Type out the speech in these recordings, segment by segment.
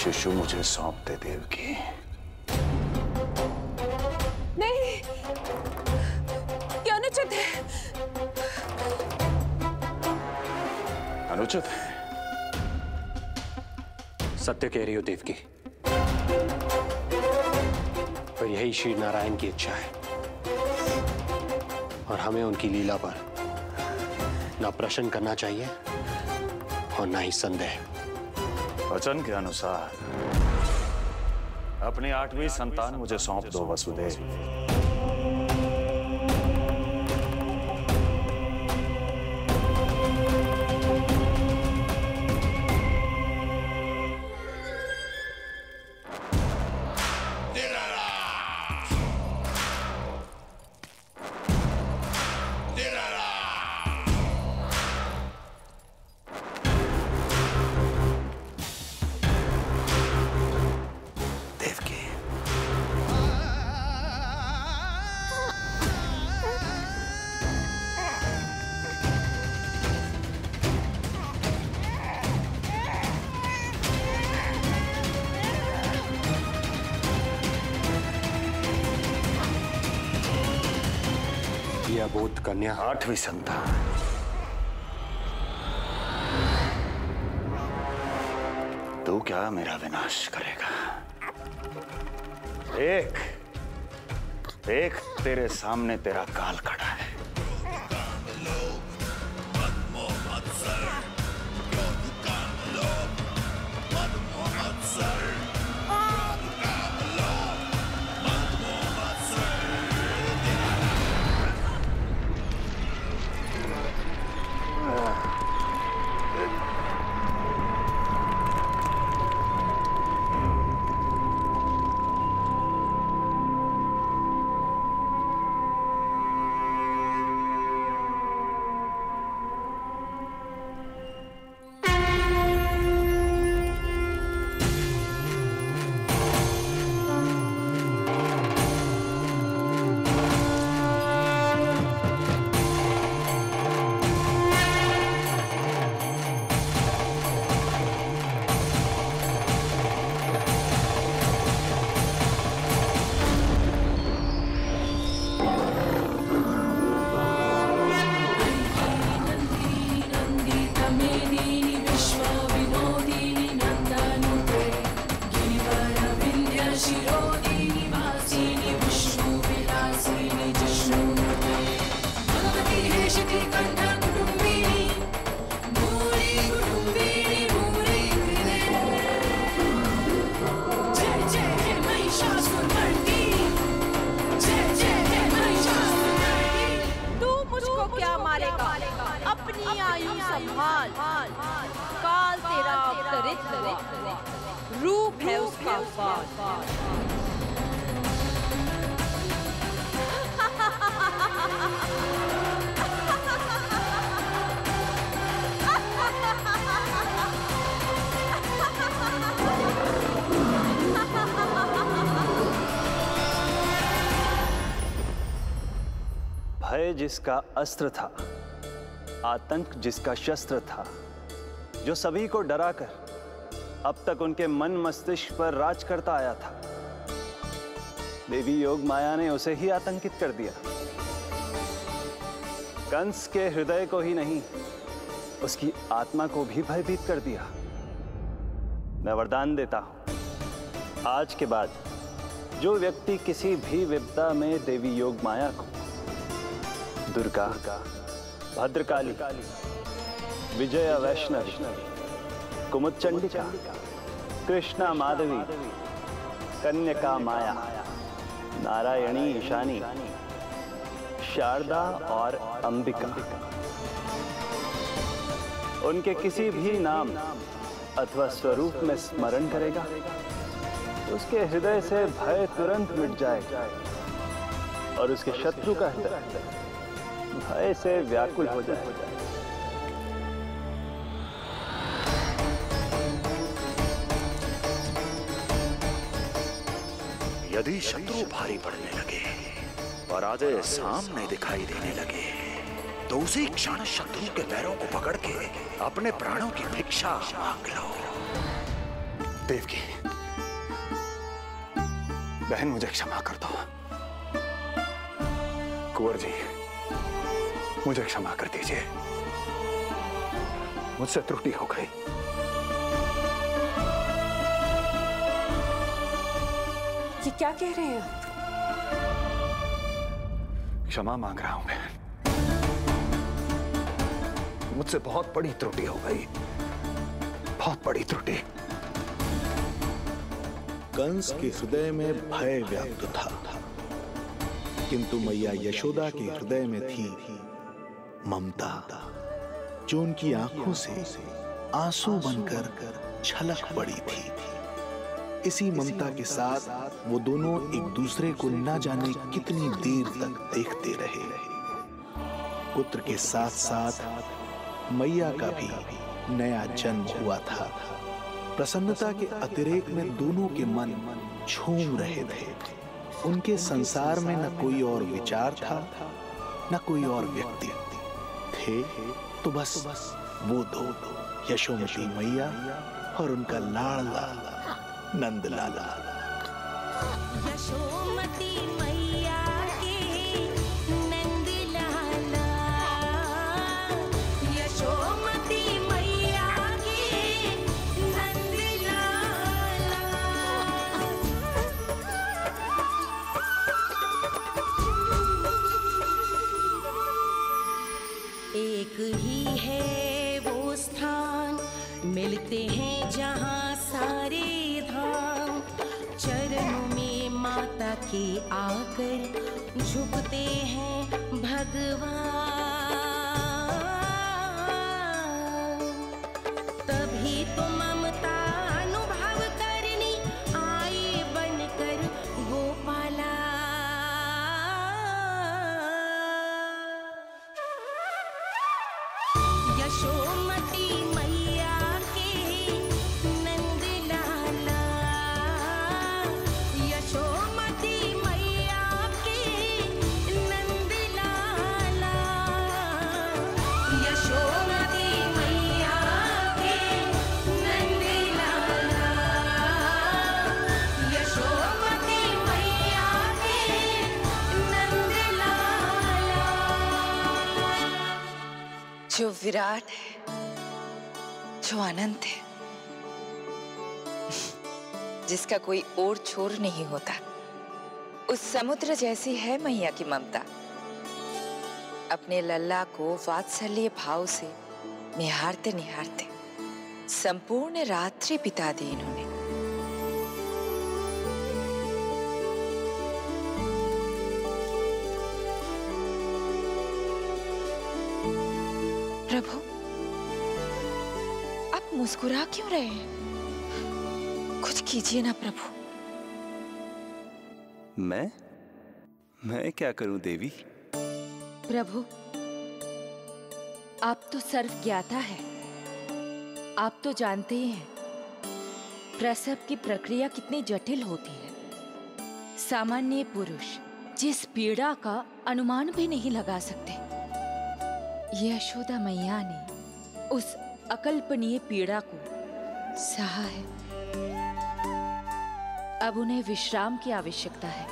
शिशु मुझे सौंप दे देवकी। नहीं, क्या अनुचित है? अनुचित है? सत्य कह रही हो देवकी, पर यही श्री नारायण की इच्छा है और हमें उनकी लीला पर ना प्रश्न करना चाहिए और ना ही संदेह। वचन के अनुसार अपनी 8वीं संतान मुझे सौंप दो वसुदेव। अबोध कन्या 8वीं संतान। तू क्या मेरा विनाश करेगा? एक तेरे सामने तेरा काल खड़ा है। अपनी आयु संभाल, काल तेरा अवतरित रूप है उसका बाल। भय जिसका अस्त्र था, आतंक जिसका शस्त्र था, जो सभी को डराकर अब तक उनके मन मस्तिष्क पर राज करता आया था, देवी योग माया ने उसे ही आतंकित कर दिया। कंस के हृदय को ही नहीं, उसकी आत्मा को भी भयभीत कर दिया। मैं वरदान देता हूं, आज के बाद जो व्यक्ति किसी भी विपदा में देवी योग माया को, दुर्गा, भद्रकाली, विजया वैष्णवी, कुमुदचंडिका, कृष्णा माधवी, कन्यका माया, नारायणी ईशानी, शारदा और अंबिका, उनके किसी भी नाम अथवा स्वरूप में स्मरण करेगा, उसके हृदय से भय तुरंत मिट जाएगा और उसके शत्रु का हृदय भय से व्याकुल हो जाएगा। यदि शत्रु भारी पड़ने लगे और आधे सामने दिखाई देने लगे, तो उसी क्षण शत्रु के पैरों को पकड़ के अपने प्राणों की भिक्षा मांग लो। देवकी, बहन मुझे क्षमा कर दो। कुंवर जी, मुझे क्षमा कर दीजिए, मुझसे त्रुटि हो गई। ये क्या कह रहे हैं आप? क्षमा मांग रहा हूं बहन, मुझसे बहुत बड़ी त्रुटि हो गई, बहुत बड़ी त्रुटि। कंस के हृदय में भय व्याप्त था, किंतु मैया यशोदा के हृदय में थी ममता, जो उनकी आंखों से आंसू बनकर छलक पड़ी थी। इसी ममता के साथ वो दोनों एक दूसरे को न जाने कितनी देर तक देखते रहे। पुत्र के साथ साथ मैया का भी नया जन्म हुआ था। प्रसन्नता के अतिरेक में दोनों के मन झूम रहे थे। उनके संसार में न कोई और विचार था, न कोई और व्यक्ति थे, तो बस वो दो, यशोमती मैया और उनका लाडला नंद लाला। यशोमती मैया के नंद लाला, यशोमती मैया के नंद लाला। एक ही है वो स्थान, मिलते हैं जहाँ सारे धाम। चरणों में माता के आकर झुकते हैं भगवान। तभी तो ममता अनुभव करनी आए बनकर गोपाला। यशोमती मैया के नंद लाला, यशोमती मैया के नंद लाला, यशोमती मैया के नंद लाला, यशोमती मैया के नंद लाला। जो विराट है, जो अनंत है, जिसका कोई ओर छोर नहीं होता, उस समुद्र जैसी है मैया की ममता। अपने लल्ला को वात्सल्य भाव से निहारते निहारते संपूर्ण रात्रि बिता दी इन्होंने। प्रभु, आप मुस्कुरा क्यों रहे हैं? कुछ कीजिए ना प्रभु। मैं क्या करूं देवी? प्रभु, आप तो सर्वज्ञाता है। आप तो जानते ही हैं प्रसव की प्रक्रिया कितनी जटिल होती है। सामान्य पुरुष जिस पीड़ा का अनुमान भी नहीं लगा सकते, यशोदा मैया ने उस अकल्पनीय पीड़ा को सहा है। अब उन्हें विश्राम की आवश्यकता है।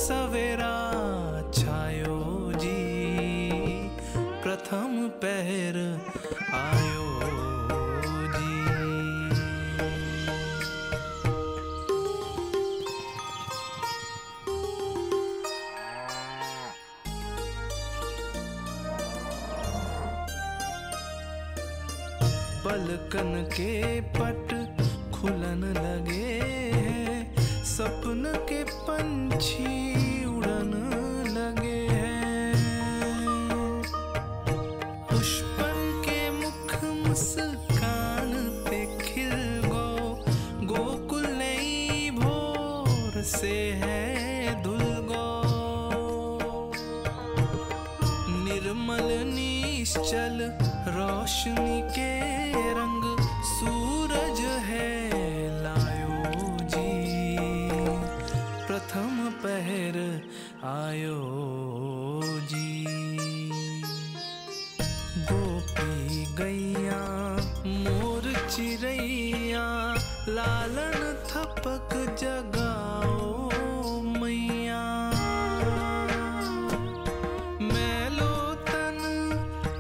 सवेरा छायो जी, प्रथम पहर आयो जी। पलकन के पट खुलन लगे हैं, सपन के पंछी उड़न लगे हैं। पुष्पन के मुख मुस्कान ते खिल गो, गोकुल नई भोर से है धुल गो। निर्मल निश्चल रोशनी के रंग सूरज है लायो जी, प्रथम पहर आयो जी। गोपी गैया मोर चिड़ैया, लालन थपक जगाओ मैया। मैलो तन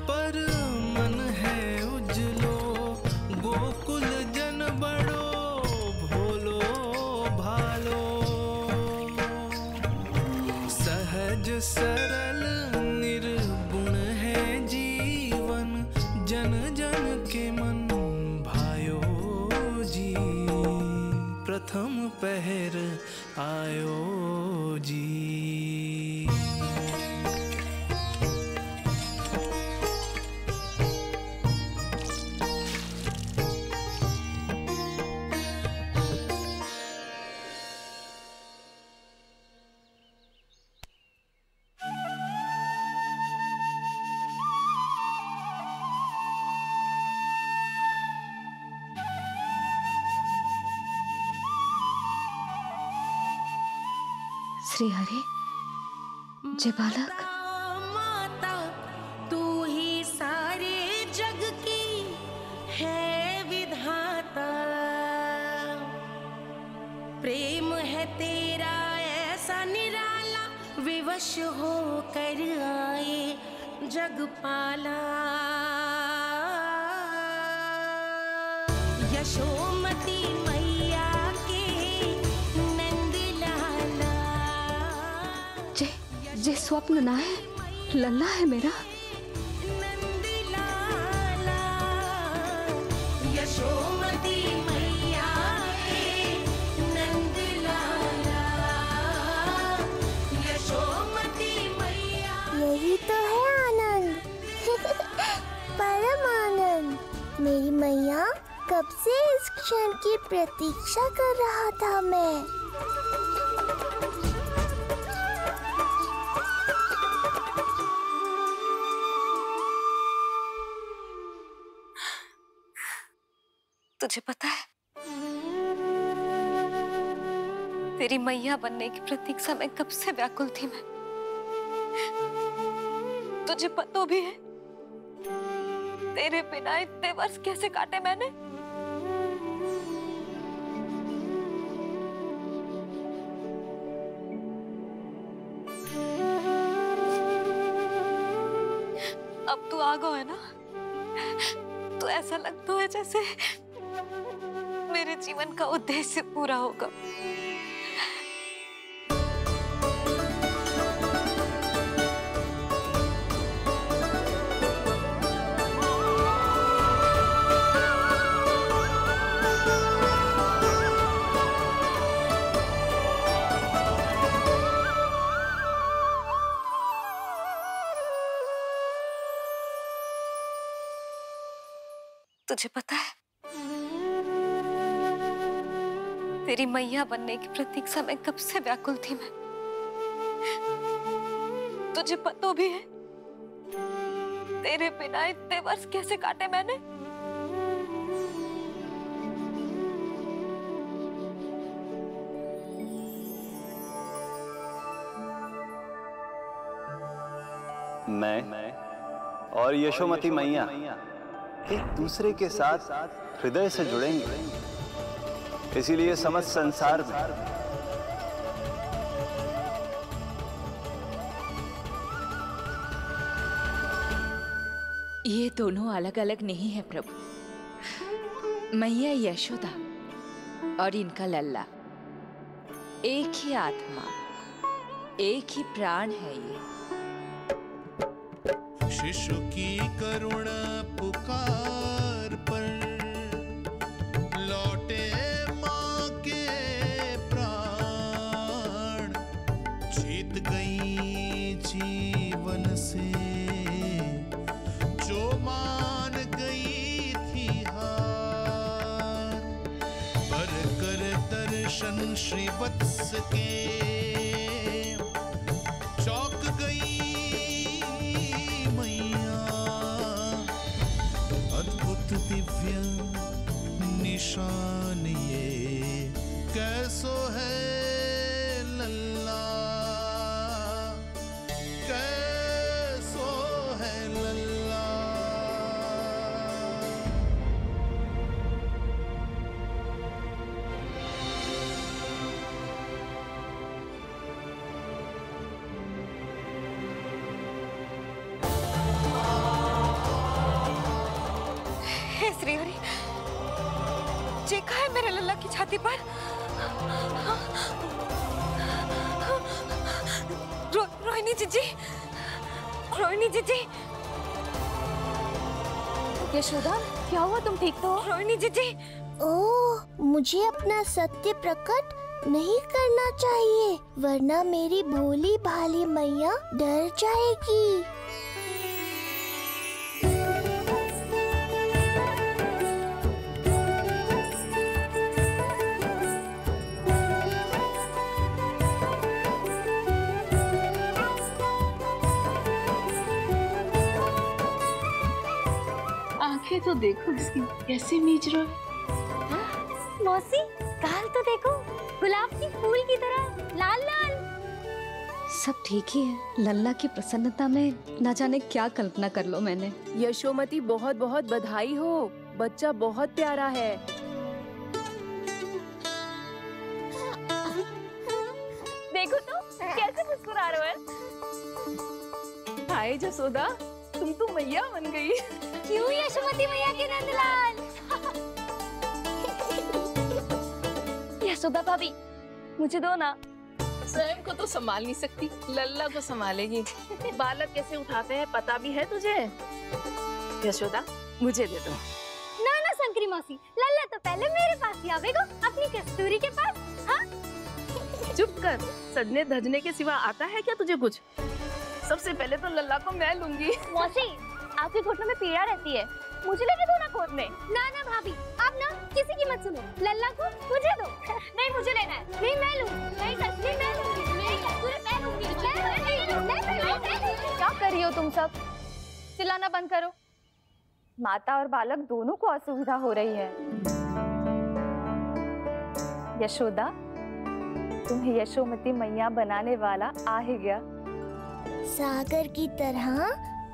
पर मन है उजलो, गोकुल जन बड़ो भोलो भालो। सहज सरल निर्गुण है जीवन, जन जन के मन भायो जी, प्रथम पहर आयो जी। श्री हरि, जय बालक। माता तू ही सारे जग की है विधाता, प्रेम है तेरा ऐसा निराला, विवश हो कर आए जगपाला। यशोमती मैया के नंद लाला, जे स्वप्न ना है, लल्ला है मेरा। नंद लाला। यशोमती मैया के नंद लाला, यशोमती मैया। यही तो है आनंद, परम आनंद। मेरी मैया, कब से इस क्षण की प्रतीक्षा कर रहा था मैं। तुझे पता है, तेरी मैया बनने की प्रतीक्षा में कब से व्याकुल थी मैं। तुझे पता भी है तेरे बिना इतने वर्ष कैसे काटे मैंने। अब तू आ गो है ना, तो ऐसा लगता है जैसे मेरे जीवन का उद्देश्य पूरा होगा। तुझे पता है, तेरी मैया बनने की प्रतीक्षा में कब से व्याकुल थी मैं। तुझे पता भी है तेरे बिना इतने वर्ष कैसे काटे मैंने। मैं और यशोमती मैया एक दूसरे के साथ हृदय से जुड़ेंगे, इसीलिए समस्त संसार में ये दोनों अलग अलग नहीं है प्रभु। मैया यशोदा और इनका लल्ला एक ही आत्मा, एक ही प्राण है ये। शिशु की करुण पुकार पर लौटे माँ के प्राण, जीत गई जीवन से जो मान गई थी हार। पर कर दर्शन श्री वत्स के चौक गई मैया, अद्भुत दिव्य निशान ये कैसो है लल्ला, कैसो है लल्ला। हे श्री हरि, चेका है मेरे लल्ला की छाती पर। रोहिणी जीजी, रोहिणी जीजी। यशोदा, क्या हुआ? तुम ठीक तो हो? रोहिणी जीजी। ओह, मुझे अपना सत्य प्रकट नहीं करना चाहिए, वरना मेरी भोली भाली मैया डर जाएगी। आंखें तो देखो इसकी कैसे मीच रहा है। मौसी, गाल तो देखो, गुलाब की फूल की तरह लाल लाल। सब ठीक ही है। लल्ला की प्रसन्नता में न जाने क्या कल्पना कर लो मैंने। यशोमती, बहुत बहुत बधाई हो, बच्चा बहुत प्यारा है। देखो तो कैसे मुस्कुरा रहे हो। हाय जसोदा, तुम तो मैया बन गई। क्यों यशोमती मैया के नंदलाल? यशोदा भाभी, मुझे दो ना। स्वयं को तो संभाल नहीं सकती, लल्ला को संभालेगी। बालक कैसे उठाते हैं पता भी है तुझे? यशोदा, मुझे दे दो। ना ना शंकरी मौसी, लल्ला तो पहले मेरे पास ही आवेगा, अपनी कस्तूरी के पास। हाँ? चुप कर, सजने धजने के सिवा आता है क्या तुझे कुछ? सबसे पहले तो लल्ला को मैं लूंगी। मौसी, आपके घुटनों में पीड़ा रहती है, मुझे लेके दो ना गोद में। ना ना भाभी, आप ना किसी की मत सुनो, लल्ला को मुझे दो। नहीं, मुझे लेना है। नहीं, मैं लूँ। नहीं सच, मैं लूँगी। नहीं कस्तूरी मैं लूँगी। क्या कर रही हो तुम सब? चिल्लाना बंद करो। माता और बालक दोनों को असुविधा हो रही है। यशोदा, तुम्हें यशोमती मैया बनाने वाला आ ही गया। सागर की तरह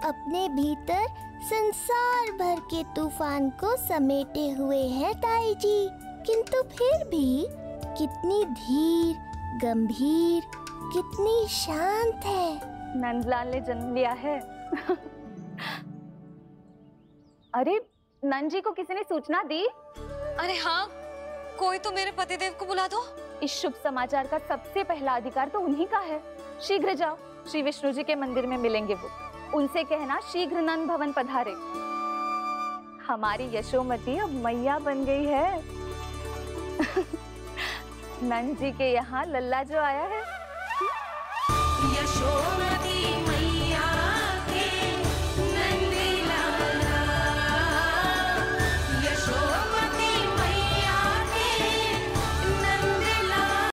अपने भीतर संसार भर के तूफान को समेटे हुए हैं ताई जी, किंतु फिर भी कितनी धीर, गंभीर, कितनी शांत है। नंदलाल ने जन्म लिया है। अरे, नंद जी को किसी ने सूचना दी? अरे हाँ, कोई तो मेरे पतिदेव को बुला दो। इस शुभ समाचार का सबसे पहला अधिकार तो उन्हीं का है। शीघ्र जाओ, श्री विष्णु जी के मंदिर में मिलेंगे वो। उनसे कहना शीघ्र नंद भवन पधारे। हमारी यशोमती अब मैया बन गई है। नंद जी के यहाँ लल्ला जो आया है